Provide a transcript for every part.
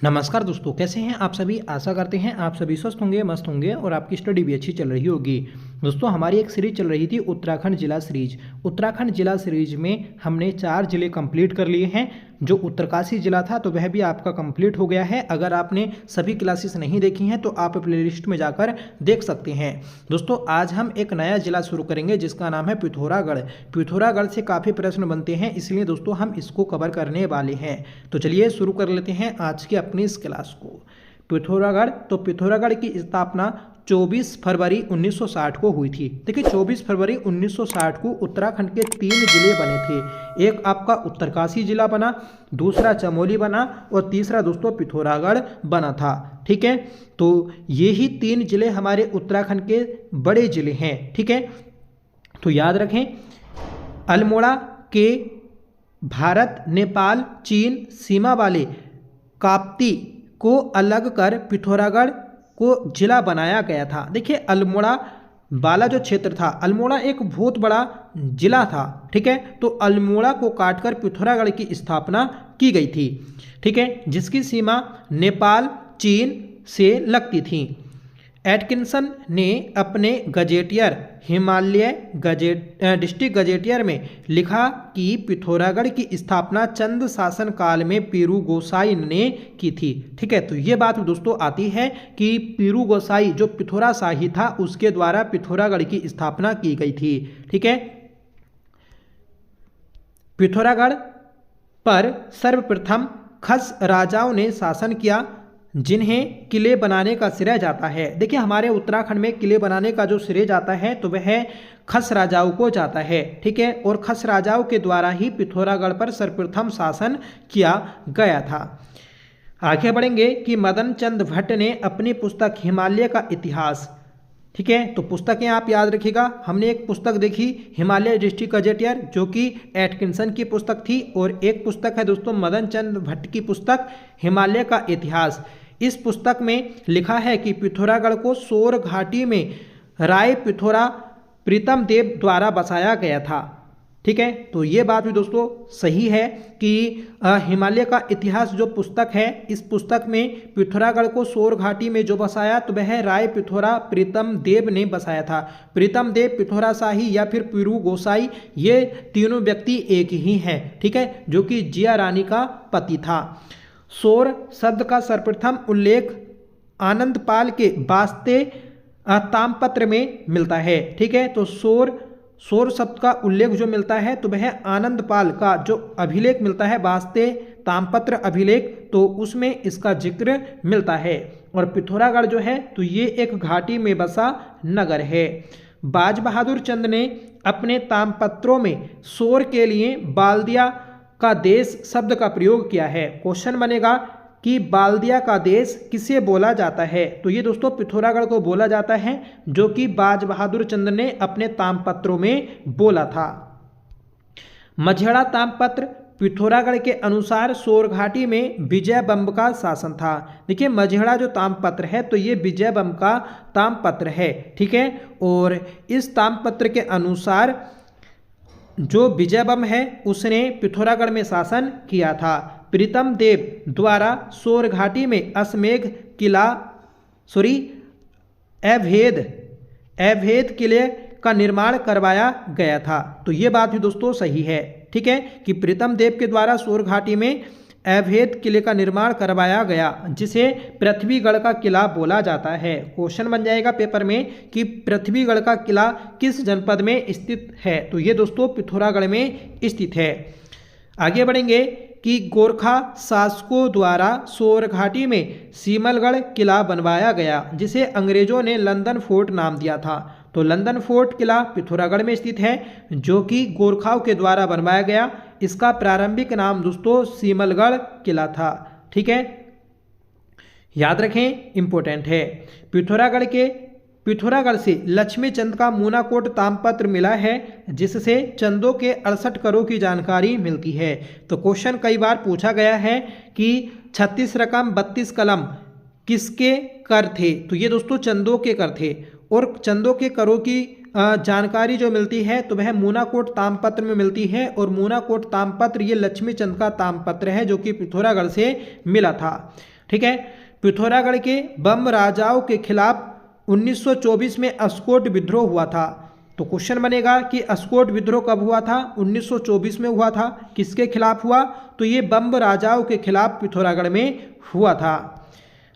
नमस्कार दोस्तों, कैसे हैं आप सभी। आशा करते हैं आप सभी स्वस्थ होंगे, मस्त होंगे और आपकी स्टडी भी अच्छी चल रही होगी। दोस्तों, हमारी एक सीरीज चल रही थी उत्तराखंड जिला सीरीज। उत्तराखंड जिला सीरीज में हमने 4 जिले कंप्लीट कर लिए हैं। जो उत्तरकाशी जिला था तो वह भी आपका कंप्लीट हो गया है। अगर आपने सभी क्लासेस नहीं देखी हैं तो आप प्लेलिस्ट में जाकर देख सकते हैं। दोस्तों, आज हम एक नया जिला शुरू करेंगे जिसका नाम है पिथौरागढ़। पिथौरागढ़ से काफ़ी प्रश्न बनते हैं, इसलिए दोस्तों हम इसको कवर करने वाले हैं। तो चलिए शुरू कर लेते हैं आज की अपनी इस क्लास को। पिथौरागढ़ की स्थापना 24 फरवरी 1960 को हुई थी। देखिए, 24 फरवरी 1960 को उत्तराखंड के 3 जिले बने थे। एक आपका उत्तरकाशी जिला बना, दूसरा चमोली बना और तीसरा दोस्तों पिथौरागढ़ बना था। ठीक है, तो ये ही 3 जिले हमारे उत्तराखंड के बड़े जिले हैं। ठीक है, तो याद रखें, अल्मोड़ा के भारत नेपाल चीन सीमा वाले काप्ती को अलग कर पिथौरागढ़ को जिला बनाया गया था। देखिए, अल्मोड़ा वाला जो क्षेत्र था, अल्मोड़ा एक बहुत बड़ा जिला था। ठीक है, तो अल्मोड़ा को काटकर पिथौरागढ़ की स्थापना की गई थी। ठीक है, जिसकी सीमा नेपाल चीन से लगती थी। एटकिंसन ने अपने गजेटियर हिमालय डिस्ट्रिक्ट गजेटियर में लिखा कि पिथौरागढ़ की स्थापना चंद शासन काल में पीरू गोसाई ने की थी। ठीक है, तो ये बात दोस्तों आती है कि पीरू गोसाई जो पिथौरा शाही था उसके द्वारा पिथौरागढ़ की स्थापना की गई थी। ठीक है, पिथौरागढ़ पर सर्वप्रथम खस राजाओं ने शासन किया जिन्हें किले बनाने का श्रेय जाता है। देखिए, हमारे उत्तराखंड में किले बनाने का जो श्रेय जाता है तो वह खस राजाओं को जाता है। ठीक है, और खस राजाओं के द्वारा ही पिथौरागढ़ पर सर्वप्रथम शासन किया गया था। आगे बढ़ेंगे कि मदन चंद भट्ट ने अपनी पुस्तक हिमालय का इतिहास, ठीक है, तो पुस्तकें आप याद रखिएगा। हमने एक पुस्तक देखी हिमालय डिस्ट्रिक्ट गजेटियर जो कि एटकिंसन की पुस्तक थी, और एक पुस्तक है दोस्तों मदन चंद भट्ट की पुस्तक हिमालय का इतिहास। इस पुस्तक में लिखा है कि पिथौरागढ़ को सोर घाटी में राय पिथौरा प्रीतम देव द्वारा बसाया गया था। ठीक है, तो ये बात भी दोस्तों सही है कि हिमालय का इतिहास जो पुस्तक है, इस पुस्तक में पिथौरागढ़ को सोर घाटी में जो बसाया तो वह राय पिथौरा प्रीतम देव ने बसाया था। प्रीतम देव, पिथौरा शाही या फिर पीरू गोसाई, ये तीनों व्यक्ति एक ही हैं। ठीक है, जो कि जिया रानी का पति था। सोर शब्द का सर्वप्रथम उल्लेख आनंदपाल के वास्ते तामपत्र में मिलता है। ठीक है, तो सोर शब्द का उल्लेख जो मिलता है तो वह आनंदपाल का जो अभिलेख मिलता है वास्ते तामपत्र अभिलेख, तो उसमें इसका जिक्र मिलता है। और पिथौरागढ़ जो है तो ये एक घाटी में बसा नगर है। बाज बहादुर चंद ने अपने तामपत्रों में सोर के लिए बाल्दिया का देश शब्द का प्रयोग किया है। क्वेश्चन बनेगा कि बाल्दिया का देश किसे बोला जाता है, तो ये दोस्तों पिथौरागढ़ को बोला जाता है, जो कि बाज बहादुर चंद ने अपने तामपत्रों में बोला था। मझेड़ा तामपत्र पिथौरागढ़ के अनुसार सोर घाटी में विजय बम्ब का शासन था। देखिए, मझेड़ा जो तामपत्र है तो ये विजय बम्ब का तामपत्र है। ठीक है, और इस तामपत्र के अनुसार जो विजय बम है उसने पिथौरागढ़ में शासन किया था। प्रीतम देव द्वारा सोर घाटी में अश्वमेध किला अभेद किले का निर्माण करवाया गया था। तो ये बात भी दोस्तों सही है। ठीक है, कि प्रीतम देव के द्वारा सोर घाटी में अभेद किले का निर्माण करवाया गया, जिसे पृथ्वीगढ़ का किला बोला जाता है। क्वेश्चन बन जाएगा पेपर में कि पृथ्वीगढ़ का किला किस जनपद में स्थित है, तो ये दोस्तों पिथौरागढ़ में स्थित है। आगे बढ़ेंगे कि गोरखा शासकों द्वारा सोर घाटी में सीमलगढ़ किला बनवाया गया, जिसे अंग्रेजों ने लंदन फोर्ट नाम दिया था। तो लंदन फोर्ट किला पिथौरागढ़ में स्थित है, जो कि गोरखाओं के द्वारा बनवाया गया। इसका प्रारंभिक नाम दोस्तों सीमलगढ़ किला था। ठीक है, याद रखें, इंपॉर्टेंट है। पिथौरागढ़ से लक्ष्मी चंद का मूनाकोट तामपत्र मिला है, जिससे चंदों के 68 करों की जानकारी मिलती है। तो क्वेश्चन कई बार पूछा गया है कि 36 रकम 32 कलम किसके कर थे, तो ये दोस्तों चंदों के कर थे। और चंदों के करों की जानकारी जो मिलती है तो वह मूनाकोट तामपत्र में मिलती है, और मूनाकोट तामपत्र ये लक्ष्मी चंद का तामपत्र है जो कि पिथौरागढ़ से मिला था। ठीक है। पिथौरागढ़ के बम राजाओं के खिलाफ 1924 में अस्कोट विद्रोह हुआ था। तो क्वेश्चन बनेगा कि अस्कोट विद्रोह कब हुआ था? 1924 में हुआ था। किसके खिलाफ हुआ? तो ये बम राजाओं के खिलाफ पिथौरागढ़ में हुआ था।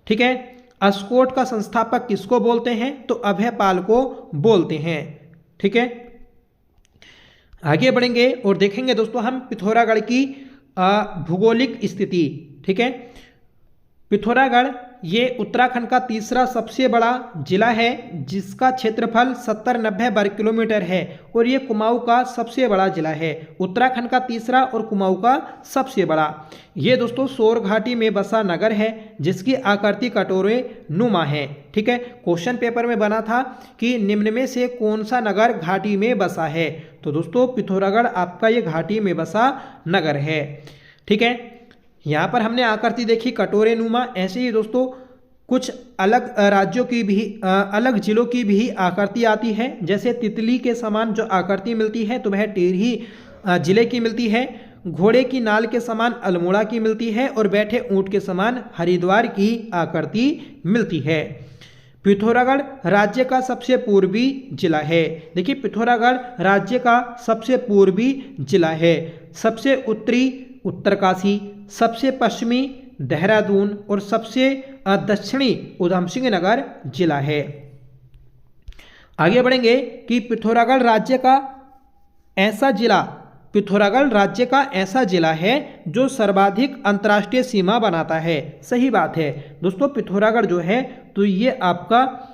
ठीक है। अस्कोट का संस्थापक किसको बोलते हैं? तो अभयपाल को बोलते हैं। ठीक है। आगे बढ़ेंगे और देखेंगे दोस्तों हम पिथौरागढ़ की भूगोलिक स्थिति। ठीक है। पिथौरागढ़ ये उत्तराखंड का तीसरा सबसे बड़ा जिला है, जिसका क्षेत्रफल 70-90 वर्ग किलोमीटर है और ये कुमाऊं का सबसे बड़ा जिला है। उत्तराखंड का तीसरा और कुमाऊं का सबसे बड़ा। ये दोस्तों सौर घाटी में बसा नगर है, जिसकी आकृति कटोरे नुमा है। ठीक है। क्वेश्चन पेपर में बना था कि निम्न में से कौन सा नगर घाटी में बसा है? तो दोस्तों पिथौरागढ़ आपका ये घाटी में बसा नगर है। ठीक है। यहाँ पर हमने आकृति देखी कटोरे नुमा। ऐसे ही दोस्तों कुछ अलग राज्यों की भी अलग जिलों की भी आकृति आती है। जैसे तितली के समान जो आकृति मिलती है तो वह टिहरी जिले की मिलती है। घोड़े की नाल के समान अल्मोड़ा की मिलती है और बैठे ऊंट के समान हरिद्वार की आकृति मिलती है। पिथौरागढ़ राज्य का सबसे पूर्वी जिला है। देखिए पिथौरागढ़ राज्य का सबसे पूर्वी जिला है। सबसे उत्तरी उत्तरकाशी, सबसे पश्चिमी देहरादून और सबसे दक्षिणी उधमसिंह नगर जिला है। आगे बढ़ेंगे कि पिथौरागढ़ राज्य का ऐसा जिला है जो सर्वाधिक अंतर्राष्ट्रीय सीमा बनाता है। सही बात है दोस्तों, पिथौरागढ़ जो है तो ये आपका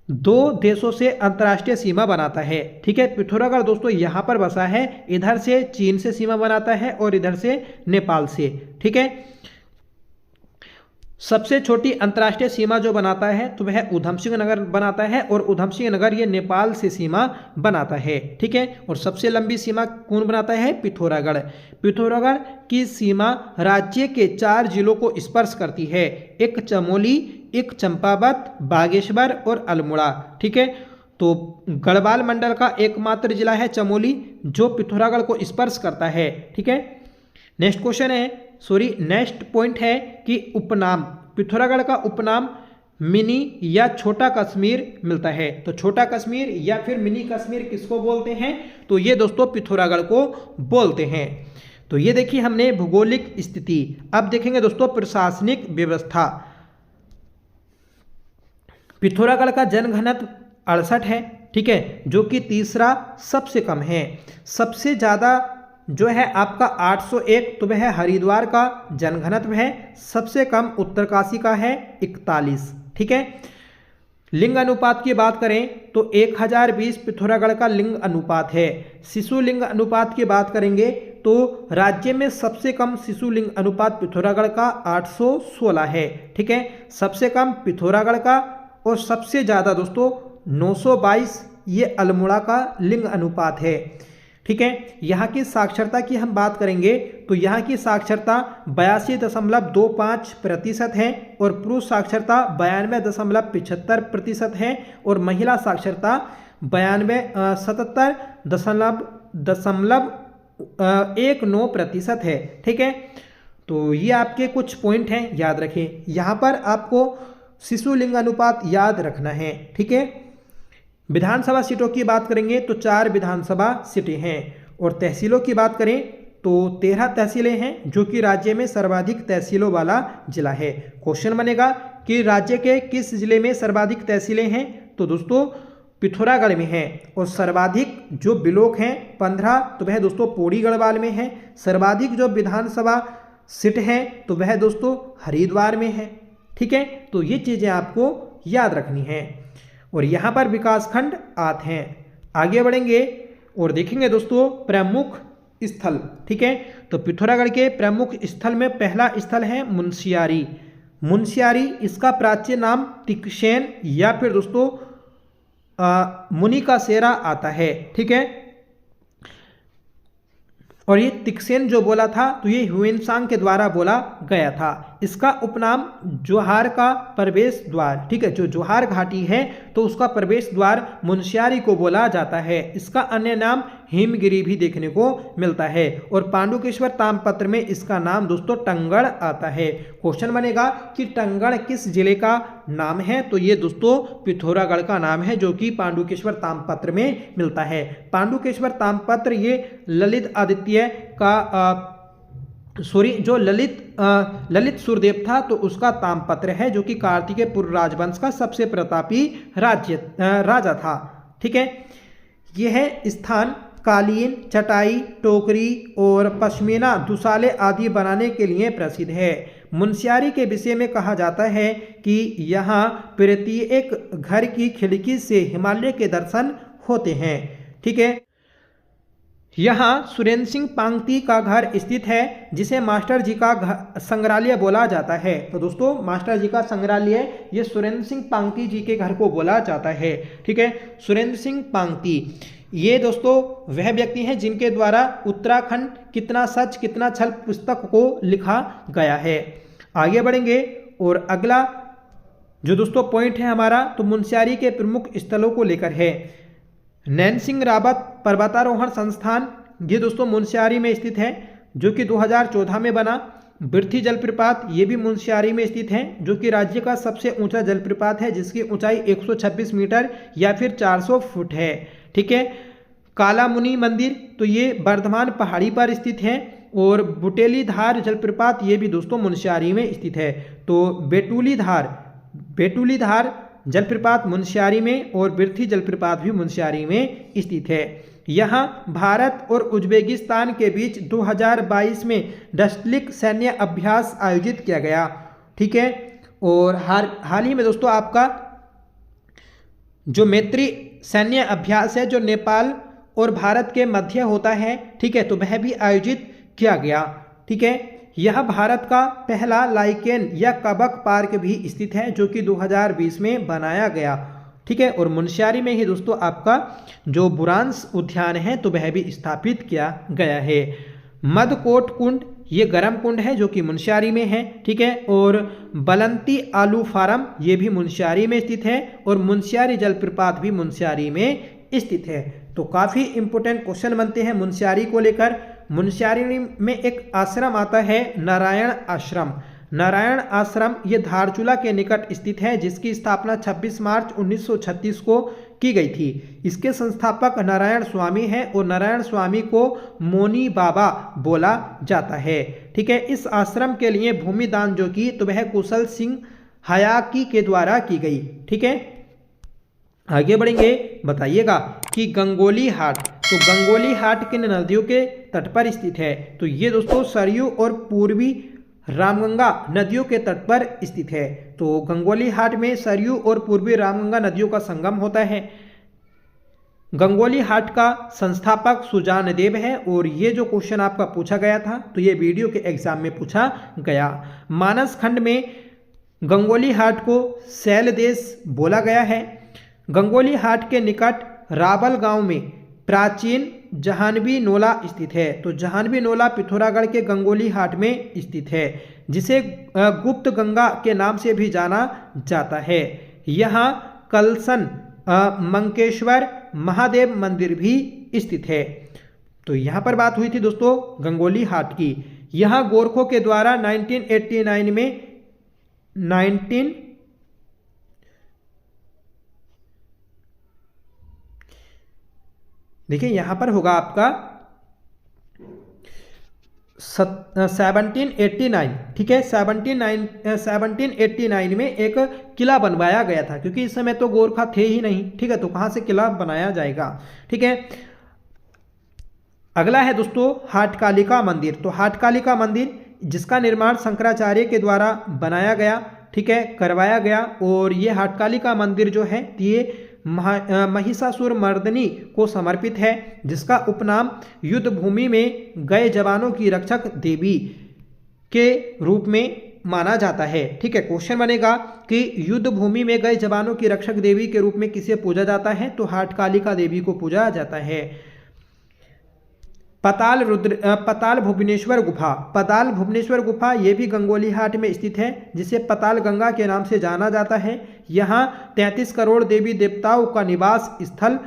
2 देशों से अंतर्राष्ट्रीय सीमा बनाता है। ठीक है। पिथौरागढ़ दोस्तों यहाँ पर बसा है, इधर से चीन से सीमा बनाता है और इधर से नेपाल से। ठीक है। सबसे छोटी अंतर्राष्ट्रीय सीमा जो बनाता है तो वह उधमसिंह नगर बनाता है और उधमसिंह नगर ये नेपाल से सीमा बनाता है। ठीक है। और सबसे लंबी सीमा कौन बनाता है? पिथौरागढ़। पिथौरागढ़ की सीमा राज्य के 4 जिलों को स्पर्श करती है। एक चमोली, एक चंपावत, बागेश्वर और अल्मोड़ा। ठीक है। तो गढ़वाल मंडल का एकमात्र जिला है चमोली जो पिथौरागढ़ को स्पर्श करता है। ठीक है। नेक्स्ट पॉइंट है कि उपनाम। पिथौरागढ़ का उपनाम मिनी या छोटा कश्मीर मिलता है। तो छोटा कश्मीर या फिर मिनी कश्मीर किसको बोलते हैं? तो ये दोस्तों पिथौरागढ़ को बोलते हैं। तो ये देखिए हमने भौगोलिक स्थिति। अब देखेंगे दोस्तों प्रशासनिक व्यवस्था। पिथौरागढ़ का जनघनत्व 68 है। ठीक है। जो कि तीसरा सबसे कम है। सबसे ज़्यादा जो है आपका 801, तो वह हरिद्वार का जनघनत्व है। सबसे कम उत्तरकाशी का है 41। ठीक है। लिंग अनुपात की बात करें तो 1020 पिथौरागढ़ का लिंग अनुपात है। शिशु लिंग अनुपात की बात करेंगे तो राज्य में सबसे कम शिशु लिंग अनुपात पिथौरागढ़ का 816 है। ठीक है। सबसे कम पिथौरागढ़ का और सबसे ज़्यादा दोस्तों 922 ये अल्मोड़ा का लिंग अनुपात है। ठीक है। यहाँ की साक्षरता की हम बात करेंगे तो यहाँ की साक्षरता 82.25% है और पुरुष साक्षरता 92.75% है और महिला साक्षरता 77.19% है। ठीक है। तो ये आपके कुछ पॉइंट हैं, याद रखें। यहाँ पर आपको शिशु लिंग अनुपात याद रखना है। ठीक है। विधानसभा सीटों की बात करेंगे तो 4 विधानसभा सीटें हैं और तहसीलों की बात करें तो 13 तहसीलें हैं, जो कि राज्य में सर्वाधिक तहसीलों वाला जिला है। क्वेश्चन बनेगा कि राज्य के किस जिले में सर्वाधिक तहसीलें हैं? तो दोस्तों पिथौरागढ़ में है। और सर्वाधिक जो ब्लॉक हैं 15, तो वह दोस्तों पौड़ी गढ़वाल में है। सर्वाधिक जो विधानसभा सीट हैं तो वह दोस्तों हरिद्वार में है। ठीक है। तो ये चीज़ें आपको याद रखनी है और यहाँ पर विकासखंड आते हैं। आगे बढ़ेंगे और देखेंगे दोस्तों प्रमुख स्थल। ठीक है। तो पिथौरागढ़ के प्रमुख स्थल में पहला स्थल है मुंशियारी। मुंशियारी इसका प्राचीन नाम तिक्सेन या फिर दोस्तों मुनि का सेरा आता है। ठीक है। और ये तिक्सेन जो बोला था तो ये ह्यूएनसांग के द्वारा बोला गया था। इसका उपनाम जोहार का प्रवेश द्वार, ठीक है, जो जोहार घाटी है तो उसका प्रवेश द्वार मुनस्यारी को बोला जाता है। इसका अन्य नाम हिमगिरी भी देखने को मिलता है। और पांडुकेश्वर ताम्रपत्र में इसका नाम दोस्तों टंगड़ आता है। क्वेश्चन बनेगा कि टंगड़ किस जिले का नाम है, तो ये दोस्तों पिथौरागढ़ का नाम है, जो कि पांडुकेश्वर ताम्रपत्र में मिलता है। पांडुकेश्वर ताम्रपत्र ये ललित आदित्य का जो ललित सूर्यदेव था तो उसका ताम्रपत्र है, जो कि कार्तिकेय पूर्व राजवंश का सबसे प्रतापी राजा था। ठीक है, यह स्थान कालीन, चटाई, टोकरी और पश्मीना दुसाले आदि बनाने के लिए प्रसिद्ध है। मुनस्यारी के विषय में कहा जाता है कि यहाँ प्रत्येक घर की खिड़की से हिमालय के दर्शन होते हैं। ठीक है, यहाँ सुरेंद्र सिंह पांगती का घर स्थित है, जिसे मास्टर जी का संग्रहालय बोला जाता है। तो दोस्तों मास्टर जी का संग्रहालय ये सुरेंद्र सिंह पांगती जी के घर को बोला जाता है। ठीक है, सुरेंद्र सिंह पांगती ये दोस्तों वह व्यक्ति हैं जिनके द्वारा उत्तराखंड कितना सच कितना छल पुस्तक को लिखा गया है। आगे बढ़ेंगे और अगला जो दोस्तों पॉइंट है हमारा, तो मुनस्यारी के प्रमुख स्थलों को लेकर है। नैन सिंह रावत पर्वतारोहण संस्थान ये दोस्तों मुनस्यारी में स्थित है, जो कि 2014 में बना। बिरथी जलप्रपात ये भी मुनस्यारी में स्थित है, जो कि राज्य का सबसे ऊंचा जलप्रपात है, जिसकी ऊंचाई 126 मीटर या फिर 400 फुट है। ठीक है, काला मुनि मंदिर तो ये बर्धमान पहाड़ी पर स्थित है। और बुटेली धार जलप्रपात ये भी दोस्तों मुनस्यारी में स्थित है। तो बेटुली धार जलप्रपात मुनस्यारी में और बिरथी जलप्रपात भी मुनस्यारी में स्थित है। यहाँ भारत और उज्बेकिस्तान के बीच 2022 में डस्टलिक सैन्य अभ्यास आयोजित किया गया। ठीक है, और हाल ही में दोस्तों आपका जो मैत्री सैन्य अभ्यास है, जो नेपाल और भारत के मध्य होता है, ठीक है, तो वह भी आयोजित किया गया। ठीक है, यह भारत का पहला लाइकेन या कबक पार्क भी स्थित है, जो कि 2020 में बनाया गया। ठीक है, और मुनस्यारी में ही दोस्तों आपका जो बुरांस उद्यान है तो वह भी स्थापित किया गया है। मदकोट कुंड ये गर्म कुंड है, जो कि मुनस्यारी में है। ठीक है, और बलंती आलू फार्म ये भी मुनस्यारी में स्थित है। और मुनस्यारी जलप्रपात भी मुनस्यारी में स्थित है। तो काफ़ी इंपोर्टेंट क्वेश्चन बनते हैं मुनस्यारी को लेकर। मुनस्यारी में एक आश्रम आता है नारायण आश्रम। नारायण आश्रम ये धारचूला के निकट स्थित है, जिसकी स्थापना 26 मार्च 1936 को की गई थी। इसके संस्थापक नारायण स्वामी हैं और नारायण स्वामी को मोनी बाबा बोला जाता है। ठीक है, इस आश्रम के लिए भूमि दान जो की तो वह कुशल सिंह हयाकी के द्वारा की गई। ठीक है, आगे बढ़ेंगे। बताइएगा कि गंगोली हाट, तो गंगोली हाट किन नदियों के तट पर स्थित है, तो ये दोस्तों सरयू और पूर्वी रामगंगा नदियों के तट पर स्थित है। तो गंगोली हाट में सरयू और पूर्वी रामगंगा नदियों का संगम होता है। गंगोली हाट का संस्थापक सुजान देव है। और ये जो क्वेश्चन आपका पूछा गया था तो ये वीडियो के एग्जाम में पूछा गया। मानस खंड में गंगोली हाट को शैल देश बोला गया है। गंगोली हाट के निकट रावल गांव में प्राचीन जहानवी नोला स्थित है। तो जहानवी नोला पिथौरागढ़ के गंगोली हाट में स्थित है, जिसे गुप्त गंगा के नाम से भी जाना जाता है। यहाँ कलसन मंकेश्वर महादेव मंदिर भी स्थित है। तो यहाँ पर बात हुई थी दोस्तों गंगोली हाट की। यहाँ गोरखों के द्वारा 1989 में देखिए यहाँ पर होगा आपका 1789। ठीक है, 1789 में एक किला बनवाया गया था, क्योंकि इस समय तो गोरखा थे ही नहीं। ठीक है, तो कहाँ से किला बनाया जाएगा। ठीक है, अगला है दोस्तों हाटकालिका मंदिर। तो हाटकालिका मंदिर जिसका निर्माण शंकराचार्य के द्वारा बनाया गया, ठीक है, करवाया गया। और ये हाटकालिका मंदिर जो है ये महिषासुर मर्दनी को समर्पित है, जिसका उपनाम युद्ध भूमि में गए जवानों की रक्षक देवी के रूप में माना जाता है। ठीक है, क्वेश्चन बनेगा कि युद्ध भूमि में गए जवानों की रक्षक देवी के रूप में किसे पूजा जाता है, तो हाटकालिका देवी को पूजा जाता है। पताल भुवनेश्वर गुफा। पताल भुवनेश्वर गुफा ये भी गंगोलीहाट में स्थित है, जिसे पताल गंगा के नाम से जाना जाता है। यहाँ 33 करोड़ देवी देवताओं का निवास स्थल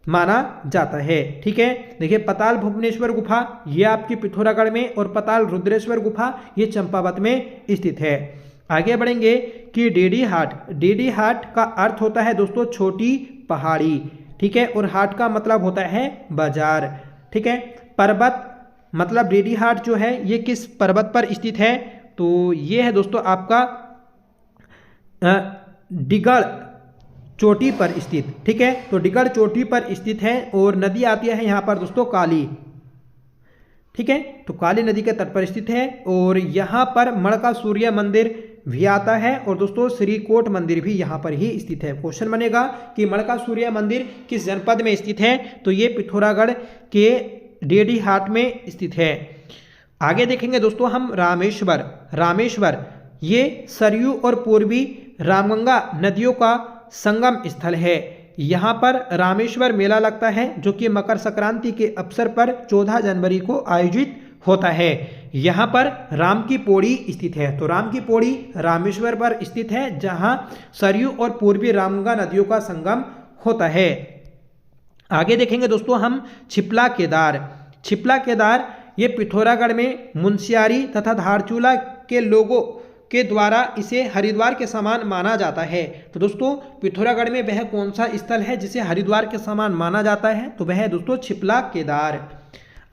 माना जाता है। ठीक है, देखिए पताल भुवनेश्वर गुफा ये आपकी पिथौरागढ़ में, और पताल रुद्रेश्वर गुफा ये चंपावत में स्थित है। आगे बढ़ेंगे कि डेडी हाट। डेडी हाट का अर्थ होता है दोस्तों छोटी पहाड़ी। ठीक है, और हाट का मतलब होता है बाजार। ठीक है, पर्वत मतलब डेडी हाट जो है ये किस पर्वत पर स्थित है, तो ये है दोस्तों आपका डिगड़ चोटी पर स्थित। ठीक है, तो डिगड़ चोटी पर स्थित है, और नदी आती है यहाँ पर दोस्तों काली। ठीक है, तो काली नदी के तट पर स्थित है, और यहाँ पर मणका सूर्य मंदिर भी आता है, और दोस्तों श्रीकोट मंदिर भी यहाँ पर ही स्थित है। क्वेश्चन बनेगा कि मणका सूर्य मंदिर किस जनपद में स्थित है, तो ये पिथौरागढ़ के डेडी हाट में स्थित है। आगे देखेंगे दोस्तों हम रामेश्वर। रामेश्वर ये सरयू और पूर्वी रामगंगा नदियों का संगम स्थल है। यहाँ पर रामेश्वर मेला लगता है, जो कि मकर संक्रांति के अवसर पर 14 जनवरी को आयोजित होता है। यहाँ पर राम की पौड़ी स्थित है, तो राम की पौड़ी रामेश्वर पर स्थित है, जहाँ सरयू और पूर्वी रामगंगा नदियों का संगम होता है। आगे देखेंगे दोस्तों हम छिपला केदार। छिपला केदार ये पिथौरागढ़ में मुंशियारी तथा धारचूला के लोगों के द्वारा इसे हरिद्वार के समान माना जाता है। तो दोस्तों पिथौरागढ़ में वह कौन सा स्थल है जिसे हरिद्वार के समान माना जाता है, तो वह है दोस्तों छिपला केदार।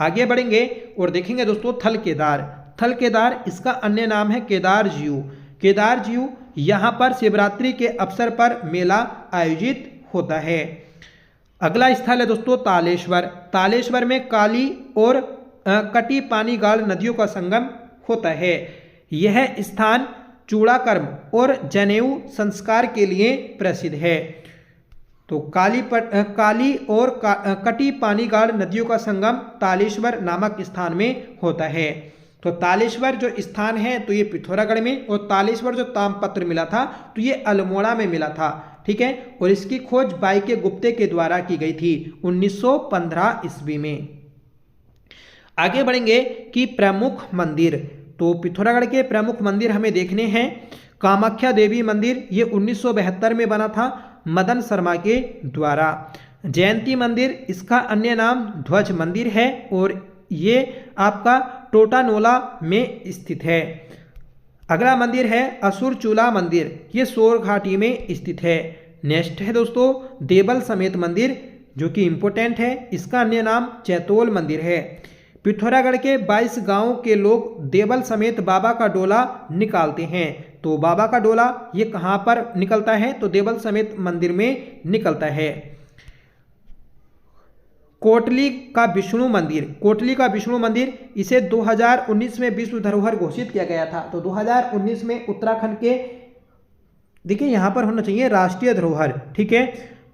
आगे बढ़ेंगे और देखेंगे दोस्तों थल केदार। थल केदार इसका अन्य नाम है केदार जीव। केदार जीव यहाँ पर शिवरात्रि के अवसर पर मेला आयोजित होता है। अगला स्थल है दोस्तों तालेश्वर। तालेश्वर में काली और कटी पानीगाड़ नदियों का संगम होता है। यह स्थान चूड़ाकर्म और जनेऊ संस्कार के लिए प्रसिद्ध है। तो काली और कटी पानीगाड़ नदियों का संगम तालेश्वर नामक स्थान में होता है। तो तालेश्वर जो स्थान है तो ये पिथौरागढ़ में, और तालेश्वर जो तामपत्र मिला था तो ये अल्मोड़ा में मिला था। ठीक है, और इसकी खोज बाइके गुप्ते के द्वारा की गई थी 1915 ईस्वी में। आगे बढ़ेंगे कि प्रमुख मंदिर। तो पिथौरागढ़ के प्रमुख मंदिर हमें देखने हैं। कामाख्या देवी मंदिर ये 1972 में बना था मदन शर्मा के द्वारा। जयंती मंदिर इसका अन्य नाम ध्वज मंदिर है, और ये आपका टोटानोला में स्थित है। अगला मंदिर है असुर चूला मंदिर, ये सोर घाटी में स्थित है। नेक्स्ट है दोस्तों देवल समेत मंदिर, जो कि इम्पोर्टेंट है। इसका अन्य नाम चैतोल मंदिर है। पिथौरागढ़ के 22 गांवों के लोग देवल समेत बाबा का डोला निकालते हैं। तो बाबा का डोला ये कहाँ पर निकलता है, तो देवल समेत मंदिर में निकलता है। कोटली का विष्णु मंदिर। कोटली का विष्णु मंदिर इसे 2019 में विश्व धरोहर घोषित किया गया था। तो 2019 में उत्तराखंड के, देखिए यहाँ पर होना चाहिए राष्ट्रीय धरोहर। ठीक है,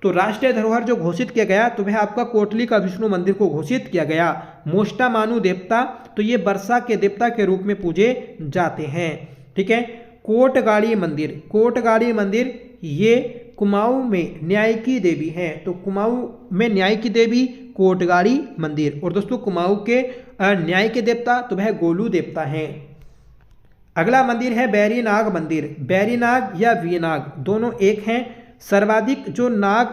तो राष्ट्रीय धरोहर जो घोषित किया गया तो वह आपका कोटली का विष्णु मंदिर को घोषित किया गया। मोष्टा मानु देवता, तो ये वर्षा के देवता के रूप में पूजे जाते हैं। ठीक है, कोटगाड़ी मंदिर। कोटगाड़ी मंदिर ये कुमाऊं में न्याय की देवी है। तो कुमाऊं में न्याय की देवी कोटगाड़ी मंदिर। और दोस्तों कुमाऊं के न्याय के देवता तो वह गोलू देवता हैं। अगला मंदिर है बैरीनाग मंदिर। बैरीनाग या वीनाग दोनों एक हैं। सर्वाधिक जो नाग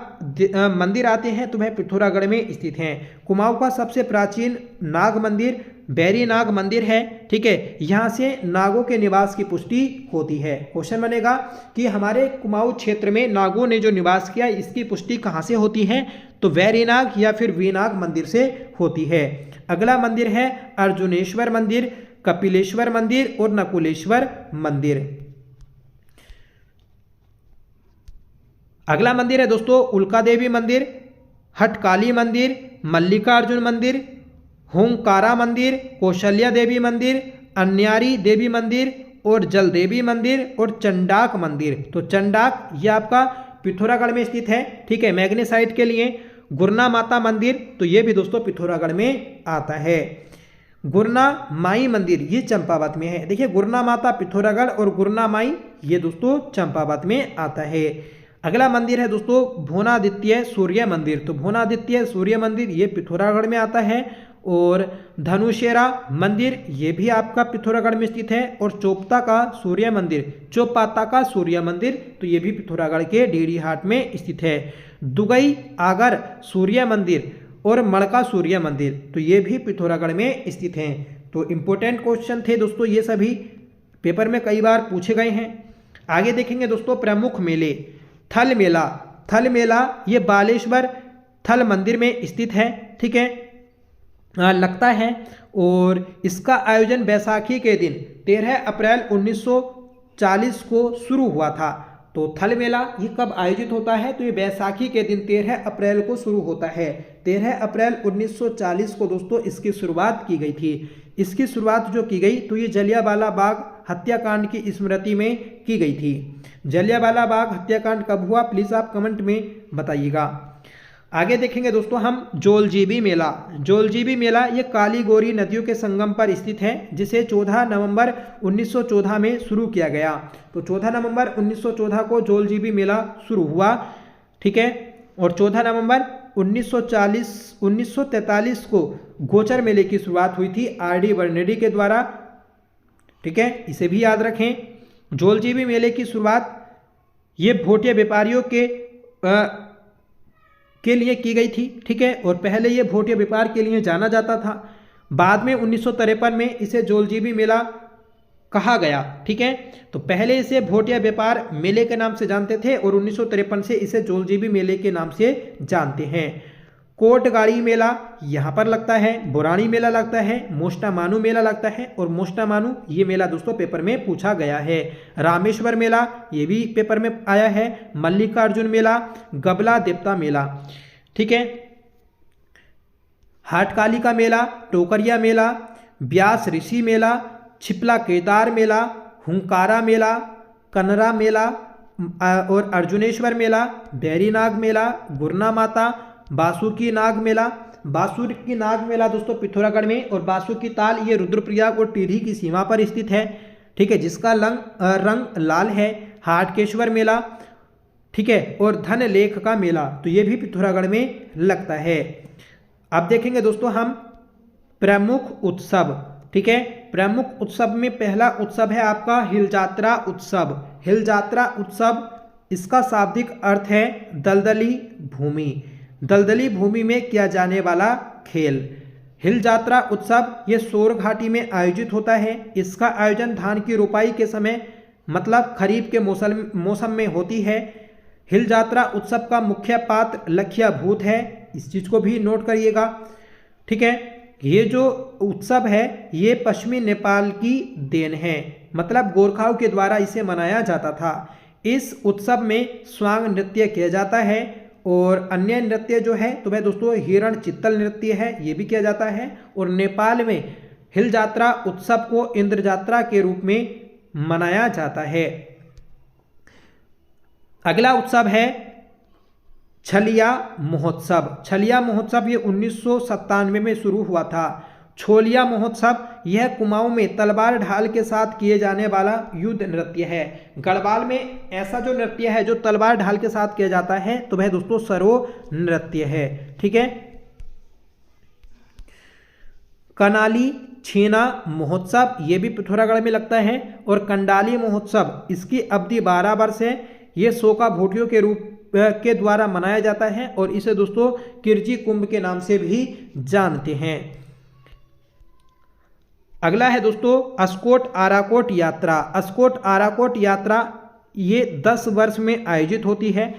मंदिर आते हैं तो वह पिथौरागढ़ में स्थित हैं। कुमाऊं का सबसे प्राचीन नाग मंदिर बैरीनाग मंदिर है। ठीक है, यहाँ से नागों के निवास की पुष्टि होती है। क्वेश्चन बनेगा कि हमारे कुमाऊं क्षेत्र में नागों ने जो निवास किया इसकी पुष्टि कहाँ से होती है, तो बैरीनाग या फिर वीनाग मंदिर से होती है। अगला मंदिर है अर्जुनेश्वर मंदिर, कपिलेश्वर मंदिर और नकुलेश्वर मंदिर। अगला मंदिर है दोस्तों उल्का देवी मंदिर, हटकाली मंदिर, मल्लिकार्जुन मंदिर, होंकारा मंदिर, कौशल्या देवी मंदिर, अन्यारी देवी मंदिर और जल देवी मंदिर और चंडाक मंदिर। तो चंडाक ये आपका पिथौरागढ़ में स्थित है। ठीक है, मैग्नेसाइट के लिए। गुरना माता मंदिर, तो ये भी दोस्तों पिथौरागढ़ में आता है। गुरना माई मंदिर ये चंपावत में है। देखिए गुरना माता पिथौरागढ़ और गुरना माई ये दोस्तों चंपावत में आता है। अगला मंदिर है दोस्तों भुवनादित्य सूर्य मंदिर। तो भुवनादित्य सूर्य मंदिर ये पिथौरागढ़ में आता है। और धनुषेरा मंदिर ये भी आपका पिथौरागढ़ में स्थित है। और चोपता का सूर्य मंदिर, चौपाता का सूर्य मंदिर, तो ये भी पिथौरागढ़ के डेढ़ी हाट में स्थित है। दुगई आगर सूर्य मंदिर और मड़का सूर्य मंदिर, तो ये भी पिथौरागढ़ में स्थित हैं। तो इम्पोर्टेंट क्वेश्चन थे दोस्तों, ये सभी पेपर में कई बार पूछे गए हैं। आगे देखेंगे दोस्तों प्रमुख मेले। थल मेला, थल मेला ये बालेश्वर थल मंदिर में स्थित है, ठीक है, लगता है। और इसका आयोजन बैसाखी के दिन 13 अप्रैल 1940 को शुरू हुआ था। तो थल मेला ये कब आयोजित होता है, तो ये बैसाखी के दिन 13 अप्रैल को शुरू होता है। 13 अप्रैल 1940 को दोस्तों इसकी शुरुआत की गई थी। इसकी शुरुआत जो की गई तो ये जलियांवाला बाग हत्याकांड की स्मृति में की गई थी। जलियांवाला बाग हत्याकांड कब हुआ, प्लीज़ आप कमेंट में बताइएगा। आगे देखेंगे दोस्तों हम जोलजीबी मेला। जोलजीबी मेला ये काली गोरी नदियों के संगम पर स्थित है, जिसे 14 नवंबर 1914 में शुरू किया गया। तो 14 नवंबर 1914 को जोलजीबी मेला शुरू हुआ, ठीक है। और 14 नवंबर 1943 को गोचर मेले की शुरुआत हुई थी आर.डी. बर्नेडी के द्वारा, ठीक है, इसे भी याद रखें। जोलजीबी मेले की शुरुआत ये भोटिया व्यापारियों के लिए की गई थी, ठीक है। और पहले ये भोटिया व्यापार के लिए जाना जाता था। बाद में 1953 में इसे जोलजीबी मेला कहा गया, ठीक है। तो पहले इसे भोटिया व्यापार मेले के नाम से जानते थे और 1953 से इसे जोलजीबी मेले के नाम से जानते हैं। कोटगाड़ी मेला यहाँ पर लगता है, बुरानी मेला लगता है, मोस्टामानू मेला लगता है। और मोस्टामानू ये मेला दोस्तों पेपर में पूछा गया है। रामेश्वर मेला ये भी पेपर में आया है। मल्लिकार्जुन मेला, गबला देवता मेला, ठीक है। हाटकाली का मेला, टोकरिया मेला, ब्यास ऋषि मेला, छिपला केदार मेला, हुंकारा मेला, कनरा मेला और अर्जुनेश्वर मेला, बैरीनाग मेला, गुरना माता, बासुकी नाग मेला। बासुकी नाग मेला दोस्तों पिथौरागढ़ में, और बासुकी ताल ये रुद्रप्रयाग और टिहरी की सीमा पर स्थित है, ठीक है, जिसका रंग लाल है। हाटकेश्वर मेला, ठीक है, और धन लेख का मेला, तो ये भी पिथौरागढ़ में लगता है। अब देखेंगे दोस्तों हम प्रमुख उत्सव, ठीक है। प्रमुख उत्सव में पहला उत्सव है आपका हिल जात्रा उत्सव। हिल जात्रा उत्सव इसका शाब्दिक अर्थ है दलदली भूमि। दलदली भूमि में किया जाने वाला खेल। हिल जात्रा उत्सव ये सोर घाटी में आयोजित होता है। इसका आयोजन धान की रोपाई के समय मतलब खरीफ के मौसम में होती है। हिल जात्रा उत्सव का मुख्य पात्र लखिया भूत है, इस चीज़ को भी नोट करिएगा, ठीक है। ये जो उत्सव है ये पश्चिमी नेपाल की देन है, मतलब गोरखाओं के द्वारा इसे मनाया जाता था। इस उत्सव में स्वांग नृत्य किया जाता है और अन्य नृत्य जो है तो वह दोस्तों हिरण चित्तल नृत्य है, ये भी किया जाता है। और नेपाल में हिल जात्रा उत्सव को इंद्र जात्रा के रूप में मनाया जाता है। अगला उत्सव है छलिया महोत्सव। छलिया महोत्सव ये 1997 में शुरू हुआ था। छोलिया महोत्सव यह कुमाऊं में तलवार ढाल के साथ किए जाने वाला युद्ध नृत्य है। गढ़वाल में ऐसा जो नृत्य है जो तलवार ढाल के साथ किया जाता है तो वह दोस्तों सरो नृत्य है, ठीक है। कनाली छेना महोत्सव ये भी पिथौरागढ़ में लगता है। और कंडाली महोत्सव इसकी अवधि 12 वर्ष है। ये सोका भोटियों के रूप के द्वारा मनाया जाता है और इसे दोस्तों किरजी कुंभ के नाम से भी जानते हैं। अगला है दोस्तों अस्कोट आराकोट यात्रा। अस्कोट आराकोट यात्रा ये 10 वर्ष में आयोजित होती है।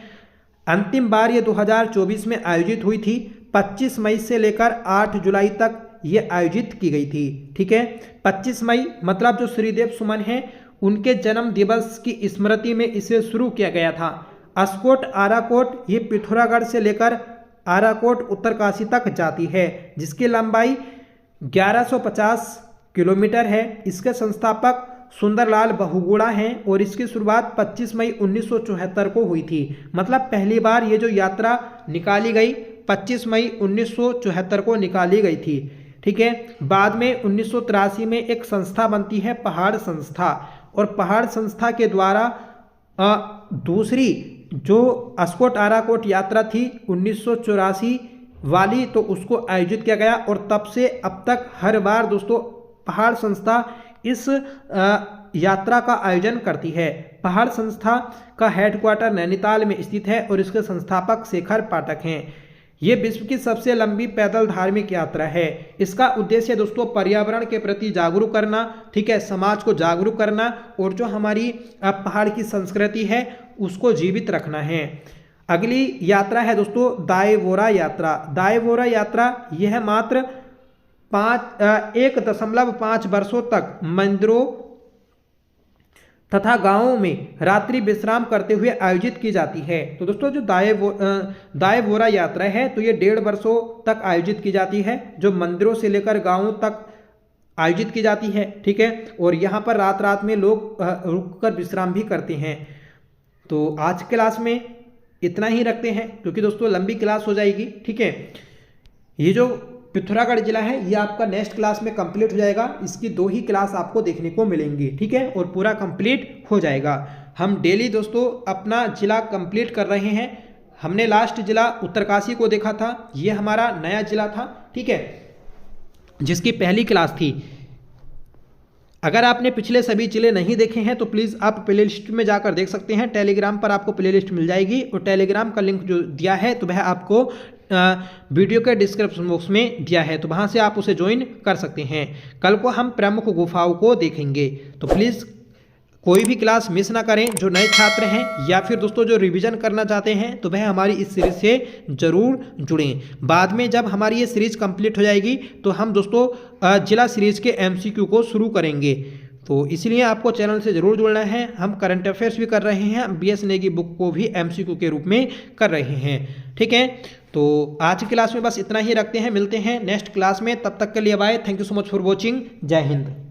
अंतिम बार ये 2024 में आयोजित हुई थी। 25 मई से लेकर 8 जुलाई तक ये आयोजित की गई थी, ठीक है। 25 मई मतलब जो श्रीदेव सुमन हैं उनके जन्म दिवस की स्मृति में इसे शुरू किया गया था। अस्कोट आराकोट ये पिथौरागढ़ से लेकर आराकोट उत्तरकाशी तक जाती है, जिसकी लंबाई 1150 किलोमीटर है। इसके संस्थापक सुंदरलाल बहुगुणा हैं और इसकी शुरुआत 25 मई 1974 को हुई थी। मतलब पहली बार ये जो यात्रा निकाली गई 25 मई 1974 को निकाली गई थी, ठीक है। बाद में 1983 में एक संस्था बनती है पहाड़ संस्था, और पहाड़ संस्था के द्वारा दूसरी जो अस्कोट आराकोट यात्रा थी 1984 वाली तो उसको आयोजित किया गया और तब से अब तक हर बार दोस्तों पहाड़ संस्था इस यात्रा का आयोजन करती है। पहाड़ संस्था का हेडक्वार्टर नैनीताल में स्थित है और इसके संस्थापक शेखर पाठक हैं। ये विश्व की सबसे लंबी पैदल धार्मिक यात्रा है। इसका उद्देश्य दोस्तों पर्यावरण के प्रति जागरूक करना, ठीक है, समाज को जागरूक करना और जो हमारी पहाड़ की संस्कृति है उसको जीवित रखना है। अगली यात्रा है दोस्तों दाई वोरा यात्रा। दाई वोरा यात्रा यह मात्र 1.5 वर्षों तक मंदिरों तथा गांवों में रात्रि विश्राम करते हुए आयोजित की जाती है। तो दोस्तों जो दाई वोरा यात्रा है तो ये 1.5 वर्षों तक आयोजित की जाती है, जो मंदिरों से लेकर गांवों तक आयोजित की जाती है, ठीक है। और यहाँ पर रात रात में लोग रुककर विश्राम भी करते हैं। तो आज क्लास में इतना ही रखते हैं क्योंकि दोस्तों लंबी क्लास हो जाएगी, ठीक है। ये जो पिथौरागढ़ जिला है ये आपका नेक्स्ट क्लास में कंप्लीट हो जाएगा। इसकी 2 ही क्लास आपको देखने को मिलेंगी, ठीक है, और पूरा कंप्लीट हो जाएगा। हम डेली दोस्तों अपना जिला कंप्लीट कर रहे हैं। हमने लास्ट जिला उत्तरकाशी को देखा था, ये हमारा नया जिला था, ठीक है, जिसकी पहली क्लास थी। अगर आपने पिछले सभी जिले नहीं देखे हैं तो प्लीज़ आप प्लेलिस्ट में जाकर देख सकते हैं। टेलीग्राम पर आपको प्लेलिस्ट मिल जाएगी और टेलीग्राम का लिंक जो दिया है तो वह आपको वीडियो के डिस्क्रिप्शन बॉक्स में दिया है, तो वहाँ से आप उसे ज्वाइन कर सकते हैं। कल को हम प्रमुख गुफाओं को देखेंगे, तो प्लीज़ कोई भी क्लास मिस ना करें। जो नए छात्र हैं या फिर दोस्तों जो रिवीजन करना चाहते हैं तो वह हमारी इस सीरीज से ज़रूर जुड़ें। बाद में जब हमारी ये सीरीज कंप्लीट हो जाएगी तो हम दोस्तों जिला सीरीज के MCQ को शुरू करेंगे। तो इसलिए आपको चैनल से ज़रूर जुड़ना है। हम करंट अफेयर्स भी कर रहे हैं, BS नेगी बुक को भी MCQ के रूप में कर रहे हैं, ठीक है। तो आज की क्लास में बस इतना ही रखते हैं, मिलते हैं नेक्स्ट क्लास में। तब तक के लिए bye. Thank you so much for watching. Jai Hind.